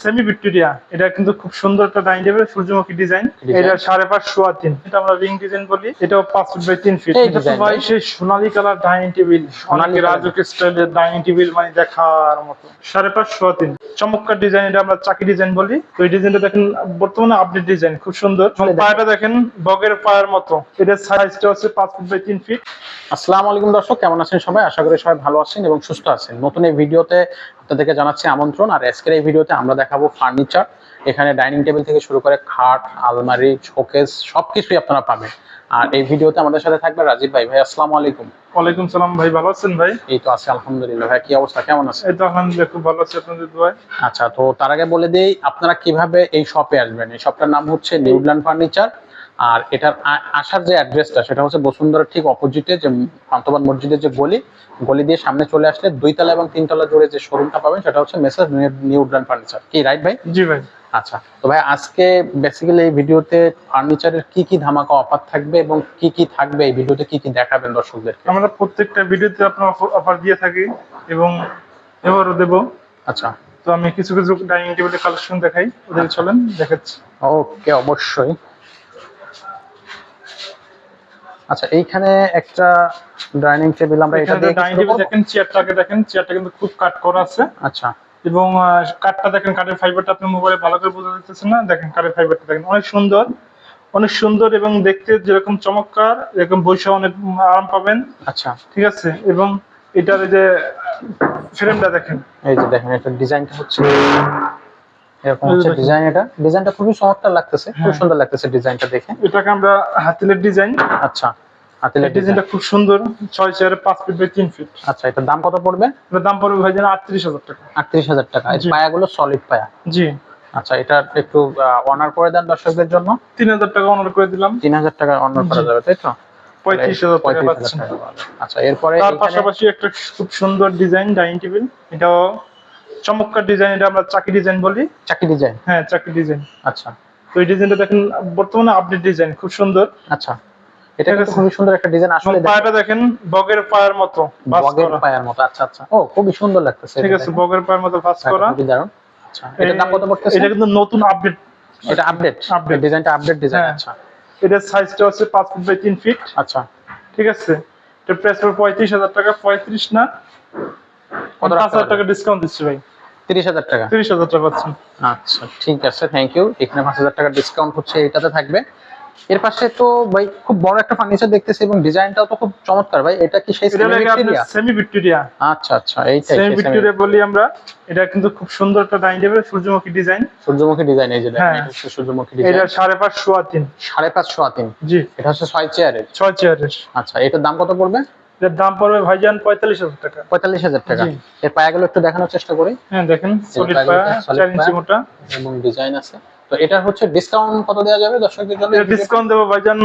Semi Victoria, এটা কিন্তু খুব সুন্দর একটা ডাইনিং টেবিল, সূর্যমুখী ডিজাইন। এটা 5.5 এটা আমরা রিং ডিজাইন বলি। এটাও 5 ফিট বাই 3 ফিট। এটা তো ভাই সেই সোনালী কালার ডাইনিং টেবিল, অনেকে রাজকীয় স্টাইলের ডাইনিং টেবিল মানে দেখার মতো। 5.5 চমৎকার ডিজাইন, এটা আমরা চাকি ডিজাইন বলি। তো এই ডিজাইনটা দেখেন বর্তমানে আপডেট ডিজাইন, খুব সুন্দর। পায়াটা দেখেন বগের পায়ের মতো। এটার সাইজটা হচ্ছে 5 ফিট বাই 3 ফিট। আসসালামু আলাইকুম দর্শক, কেমন আছেন সবাই? আশা করি সবাই ভালো আছেন এবং সুস্থ আছেন। নতুন এই ভিডিওতে আপনাদেরকে জানাচ্ছি আমন্ত্রণ। আর আজকের এই ভিডিওতে আমরা দেখাবো ফার্নিচার। এখানে ডাইনিং টেবিল থেকে শুরু করে খাট, আলমারি, শোকেস সবকিছুই আপনারা পাবেন। আর এই ভিডিওতে আমাদের সাথে থাকবে রাজীব ভাই। ভাই আসসালামু আলাইকুম। ওয়ালাইকুম সালাম ভাই, ভালো আছেন ভাই? এই তো আছি আলহামদুলিল্লাহ। ভাই কি অবস্থা, কেমন আছেন? এই তো আলহামদুলিল্লাহ খুব ভালো আছি, আপনাদের দোয়ায়। আচ্ছা, তো তার আগে বলে দেই আপনারা কিভাবে এই শপে আসবেন। এই শপটার নাম হচ্ছে নিউল্যান্ড ফার্নিচার। আর এটার আসার যে অ্যাড্রেসটা সেটা হচ্ছে বসুন্ধরার ঠিক অপোজিটে যে পান্থবাদ মসজিদের যে গলি দিয়ে সামনে চলে আসলে 2 তলা এবং 3 তলা জুড়ে যে শোরুমটা পাবেন সেটা হচ্ছে মেসার নিউল্যান্ড ফার্নিচার। কি রাইট ভাই? জি ভাই। আচ্ছা, তো ভাই আজকে বেসিক্যালি এই ভিডিওতে ফার্নিচারের কি কি ধামাকা অফার থাকবে এবং কি কি থাকবে, এই ভিডিওতে কি কি দেখাবেন দর্শকদেরকে? আমরা প্রত্যেকটা ভিডিওতে আপনার অফার দিয়ে থাকি এবং এবারও দেব। আচ্ছা, তো আমি কিছু কিছু ডাইনিং টেবিলের কালেকশন দেখাই, ওদের চলেন দেখাচ্ছি। ওকে, অবশ্যই। আচ্ছা, এইখানে একটা ডাইনিং টেবিল আমরা এটা দিয়ে ডাইনিং টেবিল দেখেন, চেয়ারটাকে দেখেন, চেয়ারটা কিন্তু খুব কাট করা আছে। আচ্ছা, এবং কাঠটা দেখেন, কাঠের ফাইবারটা আপনি মোবাইলে ভালো করে বোঝা যাচ্ছে না, দেখেন কাঠের ফাইবারটা দেখেন অনেক সুন্দর, অনেক সুন্দর এবং দেখতে যেরকম চমৎকার এরকম বৈশা অনেক আরাম পাবেন। আচ্ছা, ঠিক আছে। এবং এটার এই যে ফ্রেমটা দেখেন, এই যে দেখেন এটা ডিজাইনটা হচ্ছে এরকম হচ্ছে ডিজাইন। ডিজাইনটা খুবই চমৎকার লাগতেছে, খুব সুন্দর লাগতেছে ডিজাইনটা দেখে। এটাকে আমরা হাতিলের ডিজাইন। আচ্ছা, হাতিলের ডিজাইনটা খুব সুন্দর, 6 চেয়ারে 5 ফিট বাই 3 ফিট। আচ্ছা, এটার দাম কত পড়বে? এটার দাম পড়বে ভাই জান 38,000 টাকা। 38,000 টাকা। এই পায়াগুলো সলিড পায়া। জি। আচ্ছা, এটা একটু অনার করে দেন দর্শকদের জন্য। 3,000 টাকা অনার করে দিলাম। 3,000 টাকা অনার করা যাবে, তাই তো? 35,000 টাকা পাচ্ছেন। আচ্ছা, এরপরে তার পাশাপাশি একটা খুব সুন্দর ডিজাইন ডাইনিং টেবিল, এটাও চমৎকার ডিজাইন, এটা আমরা চাকি ডিজাইন বলি। চাকি ডিজাইন? হ্যাঁ, চাকি ডিজাইন। আচ্ছা, তো এই ডিজাইনটা দেখেন বর্তমানে আপডেট ডিজাইন, খুব সুন্দর। আচ্ছা, এটা কিন্তু খুবই সুন্দর একটা ডিজাইন। আসলে পায়াটা দেখেন বগের পায়ের মতো, বগের পায়ের মতো। আচ্ছা আচ্ছা, ও খুবই সুন্দর লাগতেছে। ঠিক আছে, বগের পায়ের মতো ভাঁজ করা, খুবই দারুণ। আচ্ছা, এটার দাম কত পড়তেছে? এটা কিন্তু নতুন আপডেট। এটা আপডেট ডিজাইনটা, আপডেট ডিজাইন। আচ্ছা, এটার সাইজটা হচ্ছে 5 ফিট বাই 3 ফিট। আচ্ছা, ঠিক আছে। এটা প্রাইস পড়বে 35,000 টাকা। 35 না, 5,000 টাকা ডিসকাউন্ট দিচ্ছি ভাই। 30,000 টাকা। 30,000 টাকা পাচ্ছেন। আচ্ছা, ঠিক আছে, থ্যাংক ইউ। এখানে 5,000 টাকা ডিসকাউন্ট হচ্ছে, এটাতে থাকবে। এর পাশে তো ভাই খুব বড় একটা ফার্নিচার দেখতেছি এবং ডিজাইনটাও তো খুব চমৎকার ভাই। এটা কি সেই সেমি ভিক্টোরিয়া? আচ্ছা আচ্ছা, এইটাই সেমি ভিক্টোরিয়া বলি আমরা। এটা কিন্তু খুব সুন্দর একটা ডাইনিং টেবিল, সূর্যমুখী ডিজাইন। সূর্যমুখী ডিজাইন, এই যে দেখেন এটা হচ্ছে সূর্যমুখী ডিজাইন। এটা 5.5 5.5 জি। এটা হচ্ছে 6 চেয়ারের। 6 চেয়ারের। আচ্ছা, এটার দাম কত পড়বে? এর দাম পড়বে ভাইজান 45,000 টাকা। 45,000 টাকা। এর পায়াগুলো একটু দেখানোর চেষ্টা করি। হ্যাঁ দেখেন, সলিড পায়া, 4 ইঞ্চি মোটা এবং ডিজাইন আছে। তো এটা হচ্ছে ডিসকাউন্ট কত দেওয়া যাবে দর্শকদের জন্য? ডিসকাউন্ট দেবো ভাইজান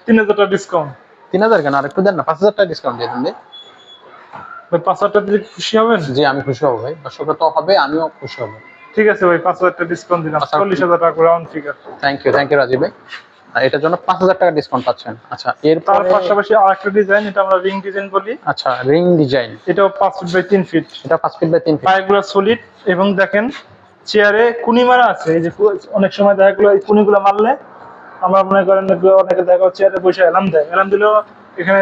3,000 টাকা ডিসকাউন্ট। 3,000 কেন, আর একটু দেন না, 5,000 টাকা ডিসকাউন্ট দিয়ে দেন। ভাই 5,000 টাকা দিলে খুশি হবেন? জি, আমি খুশি হব ভাই, দর্শকরা তো হবে, আমিও খুশি হব। ঠিক আছে ভাই, 5,000 টাকা ডিসকাউন্ট দিলাম, 40,000 টাকা round figure. Thank you Rajib ভাই। আর এটার জন্য 5,000 টাকা ডিসকাউন্ট পাচ্ছেন। আচ্ছা, এর তার পাশাপাশি আরেকটা ডিজাইন, এটা আমরা রিং ডিজাইন বলি। আচ্ছা, রিং ডিজাইন। এটাও 5 ফিট বাই 3 ফিট। এটা 5 ফিট বাই 3 ফিট। পায়গুলো সলিড এবং দেখেন চেয়ারে কুনি মারা আছে। এই যে অনেক সময় দেখা গেলো এই কুনিগুলো মারলে আমরা মনে করেন অনেকে দেখা চেয়ারে বসে এলাম দেয়, এলাম দিলেও এখানে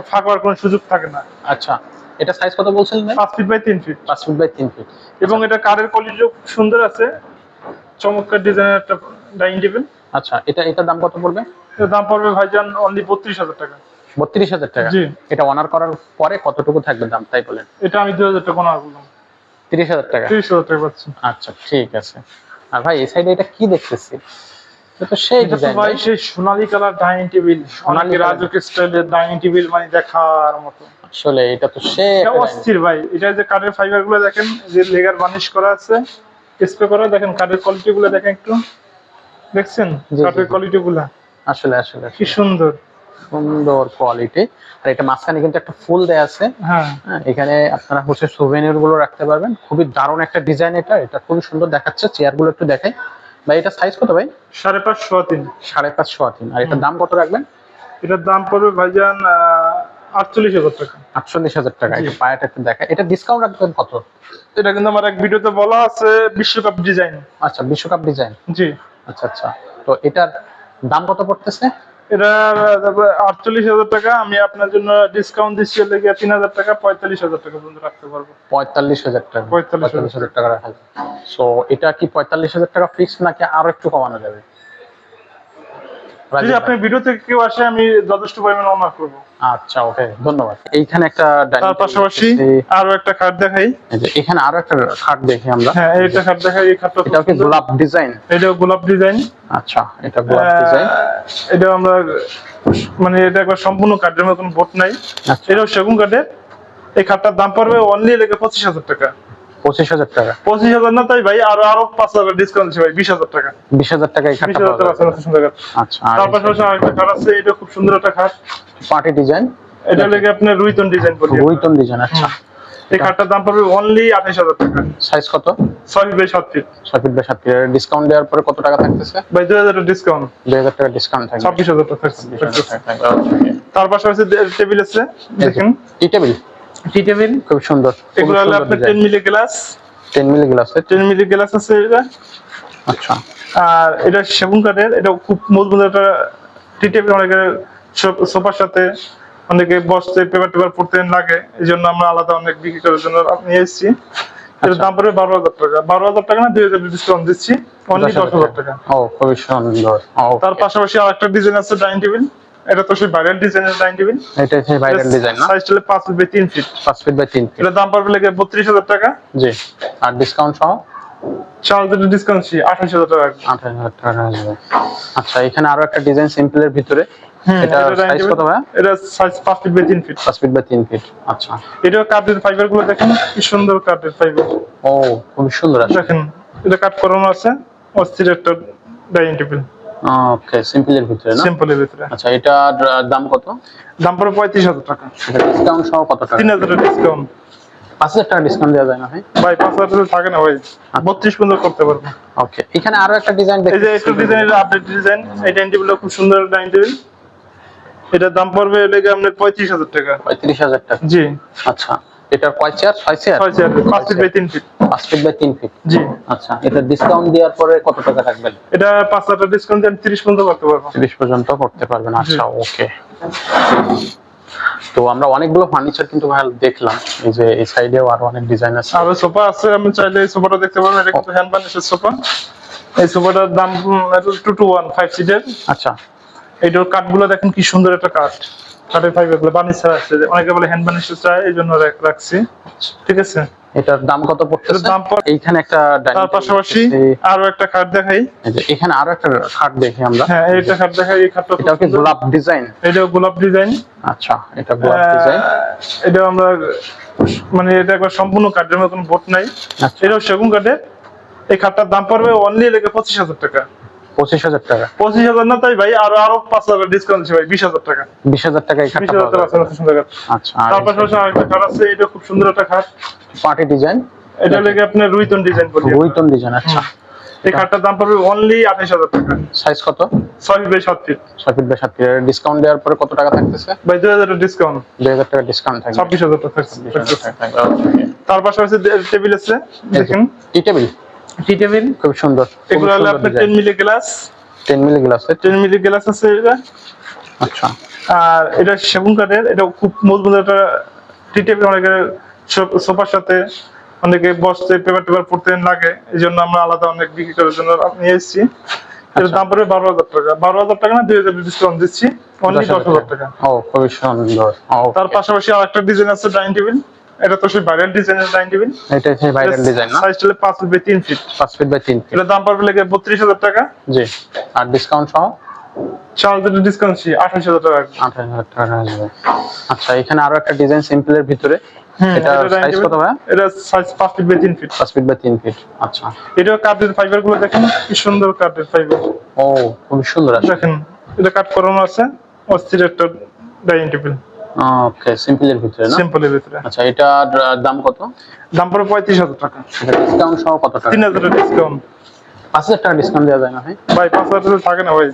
ফাঁক হওয়ার কোনো সুযোগ থাকে না। আচ্ছা, এটা সাইজ কত বলছিলেন? 5 feet by 3 feet. 5 feet by 3 feet. এবং এটা কাঠের কোয়ালিটিও খুব সুন্দর আছে, চমৎকার ডিজাইনের একটা ডাইনিং টেবিল। আচ্ছা, এটার দাম কত পড়বে? এর দাম পড়বে ভাইজান অনলি 32,000 টাকা। 32,000 টাকা? জি। এটা অনার করার পরে কতটুকু থাকবে দাম, তাই বলেন? এটা আমি 2,000 টাকা অনার করলাম। 30,000 টাকা? 30,000 টাকা পাচ্ছেন। আচ্ছা, ঠিক আছে। আর ভাই এই সাইডে এটা কি দেখতেছি? এটা তো সেই ডিজাইন ভাই, সেই সোনালী কালার ডাইনিং টেবিল, অনেকে রাজকীয় স্টাইলের ডাইনিং টেবিল মানে দেখার মতো। আসলে এটা তো সেই অস্থির ভাই। এটা যে কাঠের ফাইবার গুলো দেখেন, যে লেগার বার্নিশ করা আছে, স্প্রে করা, দেখেন কাঠের কোয়ালিটি গুলো দেখেন একটু, দেখছেন কাঠের কোয়ালিটি গুলা? আসলে আসলে কি সুন্দর সুন্দর কোয়ালিটি। আর এটা মাঝখানে কিন্তু একটা ফুল দেয়া আছে। হ্যাঁ, এখানে আপনারা হচ্ছে সুভেনির গুলো রাখতে পারবেন। খুবই দারুণ একটা ডিজাইন। এটা খুবই সুন্দর দেখাচ্ছে। চেয়ার গুলো একটু দেখাই ভাই। এটা সাইজ কত ভাই? 5.5 5.5 আর এটার দাম কত রাখবেন? এটার দাম পড়বে ভাইজান 48,000 টাকা। 48,000 টাকা। জি। এটা পায়াটা একটু দেখা, এটা ডিসকাউন্ট রাখবেন কত? এটা কিন্তু আমার এক ভিডিওতে বলা আছে বিশ্বকাপ ডিজাইন। আচ্ছা, বিশ্বকাপ ডিজাইন। জি। আচ্ছা আচ্ছা, তো এটার দাম কত পড়তেছে? এটা 48,000 টাকা। আমি আপনার জন্য ডিসকাউন্ট দিচ্ছি হলে গিয়ে 3,000 টাকা, 45,000 টাকা পর্যন্ত রাখতে পারবো। 45,000 টাকা। 45,000 টাকা রাখা যাবে। সো এটা কি 45,000 টাকা ফিক্স নাকি আরো একটু কমানো যাবে? যদি আপনার ভিডিও থেকে কেউ আসে আমি যথেষ্ট পরিমাণে অনার করবো। আচ্ছা, ওকে, ধন্যবাদ। এইখানে একটা তার পাশাপাশি আরো একটা খাট দেখাই। এখানে আরো একটা খাট দেখি আমরা। হ্যাঁ, এইটা খাট দেখাই। এই খাটটা এটা কি গোলাপ ডিজাইন? এটাও গোলাপ ডিজাইন। আচ্ছা, এটা গোলাপ ডিজাইন। এটা আমরা মানে এটা একবার সম্পূর্ণ কাঠের মতন বোট নাই। আচ্ছা। এটাও সেগুন কাঠের। এই খাটটার দাম পড়বে অনলি লেগে 25,000 টাকা। 25,000 টাকা। 25,000 না তাই ভাই, আরো 5,000 ডিসকাউন্ট আছে ভাই, 20,000 টাকা। 20,000 টাকা এই খাটটা 20,000 টাকা আছে সুন্দর খাট। আচ্ছা, তার পাশাপাশি আরেকটা খাট আছে, এটা খুব সুন্দর একটা খাট। Party design. এটা লেগে আপনার রুইতন ডিজাইন বলি। রুইতন ডিজাইন, আচ্ছা। এই খাটটার দাম পড়বে অনলি 28,000 টাকা। সাইজ কত? 6 feet by 7 feet. 6 feet by 7 feet. Discount দেওয়ার পরে কত টাকা থাকতেছে? ভাই 2,000 টাকা ডিসকাউন্ট। 2,000 টাকা ডিসকাউন্ট থাকবে। 26,000 টাকা থাকছে। 26,000 টাকা থাকবে। তার পাশাপাশি টেবিল আছে, দেখেন। টি টেবিল। টি টেবিল খুব সুন্দর। এগুলো হলো আপনার 10 milli glass. 10 milli glass. 10 milli glass আছে এটা। আচ্ছা। আর এটা সেগুন কাঠের। এটা খুব মজবুত একটা টি টেবিল। অনেকে সোফার সাথে অনেকে বসতে পেপার টেপার পড়তে লাগে, এই জন্য আমরা আলাদা অনেক বিক্রি করার জন্য নিয়ে এসেছি। এর দাম পড়বে 12,000 টাকা। 12,000 টাকা না, 2,000 ডিসকাউন্ট দিচ্ছি, অনলি 10,000 টাকা। ও, খুবই সুন্দর। তার পাশাপাশি আরেকটা ডিজাইন আছে ডাইনিং টেবিল। এটা তো সেই ভাইরাল ডিজাইনের ডাইনিং টেবিল। এটা হচ্ছে ভাইরাল ডিজাইন না? সাইজ হলো 5 feet by 3 feet. 5 feet by 3 feet. এটা দাম পড়বে লেগে 32,000 টাকা। জি। আর ডিসকাউন্ট সহ 4,000 ডিসকাউন্ট ছি 28,000 টাকা। 28,000 টাকা আসবে। আচ্ছা, এখানে আরো একটা ডিজাইন সিম্পলের ভিতরে। এটা সাইজ কত ভাই? এটা size 5 feet by 3 feet. 5 feet by 3 feet. আচ্ছা। এটা কাঠের ফাইবার গুলো দেখেন কি সুন্দর কাঠের ফাইবার। ও, খুবই সুন্দর আসলে। দেখেন এটা কাট করানো আছে, অস্থির একটা ডাইনিং টেবিল। ওকে, সিম্পলের ভিতরে না? সিম্পলের ভিতরে। আচ্ছা, এটার দাম কত? দাম পড়ে 35,000 টাকা। এটা ডিসকাউন্ট সহ কত টাকা? 3,000 টাকা ডিসকাউন্ট। 5,000 টাকা ডিসকাউন্ট দেওয়া যায় না ভাই? ভাই 5,000 টাকা থাকে না ভাই, 32 পর্যন্ত করতে পারবো। ওকে, এখানে আরো একটা ডিজাইন এই যে একটা ডিজাইনের আপডেট ডিজাইন। এই ডাইনিং টেবিলটা খুব সুন্দর ডাইনিং টেবিল। এটার দাম পড়বে লেগে আপনার 35,000 টাকা। 35,000 টাকা। জি। আচ্ছা, এটার কয় chair? 6 chair. 6 chair, 5 feet by 3 feet. 5 feet by 3 feet. জি। আচ্ছা, এটা ডিসকাউন্ট দেওয়ার পরে কত টাকা রাখবেন? এটা 5,000 টাকা ডিসকাউন্ট দিয়ে 30 পর্যন্ত করতে পারবো। 30 পর্যন্ত করতে পারবেন। আচ্ছা, ওকে। তো আমরা অনেকগুলো ফার্নিচার কিন্তু ভাই দেখলাম। এই যে এই সাইডেও আরো অনেক ডিজাইন আছে। আরো সোফা আছে, আমি চাইলে এই সোফাটা দেখতে পারেন। এটা কিন্তু হ্যান্ড বানিশের সোফা। এই সোফাটার দাম 2 to 1 5 সিটার। আচ্ছা। এইটার কাঠগুলো দেখেন কি সুন্দর একটা কাঠ। কাঠের ফাইবার গুলো বানিশ ছাড়া আছে, অনেকে বলে হ্যান্ড বানিশ চায়, এই জন্য রাখছি। ঠিক আছে। এটার দাম কত পড়তেছে? এটার দাম এইখানে একটা ডাইনিং তার পাশাপাশি আরো একটা খাট দেখাই। এই যে এখানে আরো একটা খাট দেখি আমরা। হ্যাঁ, এইটা খাট দেখাই। এই খাটটা এটা কি গোলাপ ডিজাইন? এটাও গোলাপ ডিজাইন। আচ্ছা, এটা গোলাপ ডিজাইন। এটা আমরা মানে এটা একবার সম্পূর্ণ কাঠের মতন বোট নাই। আচ্ছা। এটাও সেগুন কাঠের। এই খাটটার দাম পড়বে অনলি লেগে 25,000 টাকা। 25,000 টাকা। 25,000 না তাই ভাই, আরো 5,000 ডিসকাউন্ট আছে ভাই, 20,000 টাকা। 20,000 টাকা এই খাটটা 20,000 টাকা আছে সুন্দর খাট। আচ্ছা। তার পাশাপাশি আরেকটা খাট আছে, এটা খুব সুন্দর একটা খাট। Party design. এটা লেগে আপনার রুইতন ডিজাইন বলি। রুইতন ডিজাইন, আচ্ছা। এই খাটটার দাম পড়বে অনলি 28,000 টাকা। সাইজ কত? 6 feet by 7 feet. 6 feet by 7 feet. Discount দেওয়ার পরে কত টাকা থাকতেছে? ভাই 2,000 টাকা ডিসকাউন্ট। 2,000 টাকা ডিসকাউন্ট থাকবে। 26,000 টাকা থাকছে। 26,000 টাকা থাকবে। তার পাশাপাশি টেবিল আছে, দেখেন। টি টেবিল। টি টেবিল খুব সুন্দর। এগুলো হলো আপনার 10 milli glass. 10 milli glass. 10 milli glass আছে এটা। আচ্ছা। আর এটা সেগুন কাঠের। এটা খুব মজবুত একটা টি টেবিল। অনেকে সোফার সাথে অনেকে বসতে পেপার টেপার পড়তে লাগে, এই জন্য আমরা আলাদা অনেক বিক্রি করার জন্য নিয়ে এসেছি। এর দাম পড়বে 12,000 টাকা। 12,000 টাকা না, 2,000 ডিসকাউন্ট দিচ্ছি, অনলি 10,000 টাকা। ও, খুবই সুন্দর। তার পাশাপাশি আরেকটা ডিজাইন আছে ডাইনিং টেবিল। এটা তো সেই ভাইরাল ডিজাইনের ডাইনিং টেবিল। এটা হচ্ছে ভাইরাল ডিজাইন না? সাইজ হলো 5 feet by 3 feet. 5 feet by 3 feet. এর দাম পড়বে লেগে 32,000 টাকা। জি। আর ডিসকাউন্ট সহ 4,000 ডিসকাউন্ট ছি 28,000 টাকা। 28,000 টাকা আসবে। আচ্ছা, এখানে আরো একটা ডিজাইন সিম্পলের ভিতরে। এটা সাইজ কত ভাই? এটা size 5 feet by 3 feet. 5 feet by 3 feet. আচ্ছা। এটা কাঠের ফাইবার গুলো দেখেন কি সুন্দর কাঠের ফাইবার। ও, খুব সুন্দর আসলে। দেখেন এটা কাট করানো আছে, অস্থির একটা ডাইনিং টেবিল। ওকে, সিম্পলের ভিতরে না? সিম্পলের ভিতরে। আচ্ছা, এটার দাম কত? দাম পড়ে 35,000 টাকা। এটা ডিসকাউন্ট সহ কত টাকা? 3,000 টাকা ডিসকাউন্ট। 5,000 টাকা ডিসকাউন্ট দেওয়া যায় না ভাই? ভাই 5,000 থাকে না ভাই,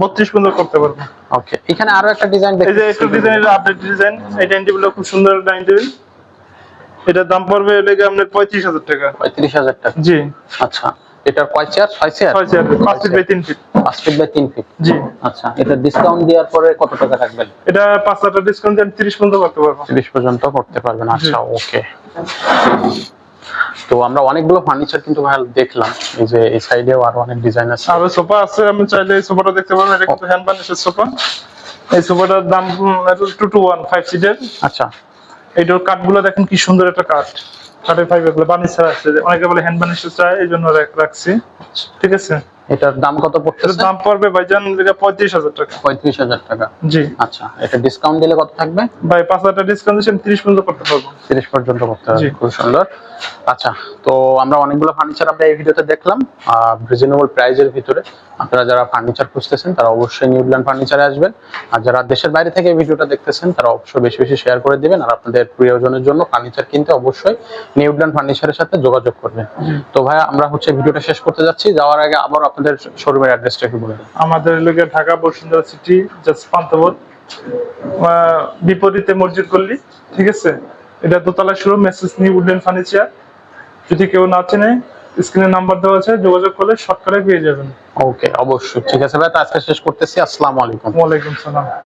32 পর্যন্ত করতে পারবো। ওকে, এখানে আরো একটা ডিজাইন এই যে একটু ডিজাইনের আপডেট ডিজাইন, এই ডাইনিং টেবিল খুব সুন্দর ডাইনিং টেবিল। এটার দাম পড়বে লেগে আপনার 35,000 টাকা। 35,000 টাকা। জি। আচ্ছা, এটার কয় chair? 6 chair? 6 chair, 5 feet by 3 feet. 5 feet by 3 feet. জি। আচ্ছা, এটা ডিসকাউন্ট দেওয়ার পরে কত টাকা রাখবেন? এটা 5,000 টাকা ডিসকাউন্ট দিয়ে 30 পর্যন্ত করতে পারবো। 30 পর্যন্ত করতে পারবেন। আচ্ছা, ওকে। তো আমরা অনেকগুলো ফার্নিচার কিন্তু ভাই দেখলাম, এই যে এই সাইডেও আরো অনেক ডিজাইন আছে। আর সোফা আছে, আপনি চাইলে এই সোফাটা দেখতে পারেন। এটা কিন্তু হ্যান্ড বানিশের সোফা। এই সোফাটার দাম 221 5 সিটের। আচ্ছা, এইটার কাঠগুলো দেখেন কি সুন্দর একটা কাঠ, কাঠের ফাইবার গুলো বানিশ ছাড়া আছে। অনেকে বলে হ্যান্ড বানিশের চাই, এই জন্য রাখছি। ঠিক আছে। এটার দাম কত এটার পড়তেছে? দাম পড়বে ভাইজান 35,000 টাকা। 35,000 টাকা। জি। আচ্ছা, এটা ডিসকাউন্ট দিলে কত থাকবে? ভাই 5,000 টাকা ডিসকাউন্ট দিচ্ছেন, 30 পর্যন্ত করতে পারবো। 30 পর্যন্ত করতে জি। হবে। খুব সুন্দর। আচ্ছা, তো আমরা অনেকগুলো ফার্নিচার আমরা এই ভিডিওতে দেখলাম রিজনেবল প্রাইজের ভিতরে। আপনারা যারা ফার্নিচার খুঁজতেছেন তারা অবশ্যই নিউল্যান্ড ফার্নিচারে আসবেন, আর যারা দেশের বাইরে থেকে এই ভিডিওটা দেখতেছেন তারা অবশ্যই বেশি বেশি শেয়ার করে দিবেন, আর আপনাদের প্রিয়জনের জন্য ফার্নিচার কিনতে অবশ্যই নিউল্যান্ড ফার্নিচারের সাথে যোগাযোগ করবেন। তো ভাই, আমরা হচ্ছে ভিডিওটা শেষ করতে যাচ্ছি, যাওয়ার আগে আবার আপনাদের শোরুমের অ্যাড্রেসটা একটু বলে দিন। আমাদের লোকে ঢাকা বসুন্ধরা সিটি, জাস্ট পান্থপথ, বিপরীতে মসজিদ গল্লি। ঠিক আছে। এটা দোতলা শোরুম, মেসেজ নিউল্যান্ড ফার্নিচার। যদি কেউ না চেনে, স্ক্রিনে নাম্বার দেওয়া আছে, যোগাযোগ করলে শর্টকাটে পেয়ে যাবেন। ওকে, অবশ্যই। ঠিক আছে ভাই, তো আজকে শেষ করতেছি। আসসালামু আলাইকুম। ওয়ালাইকুম সালাম।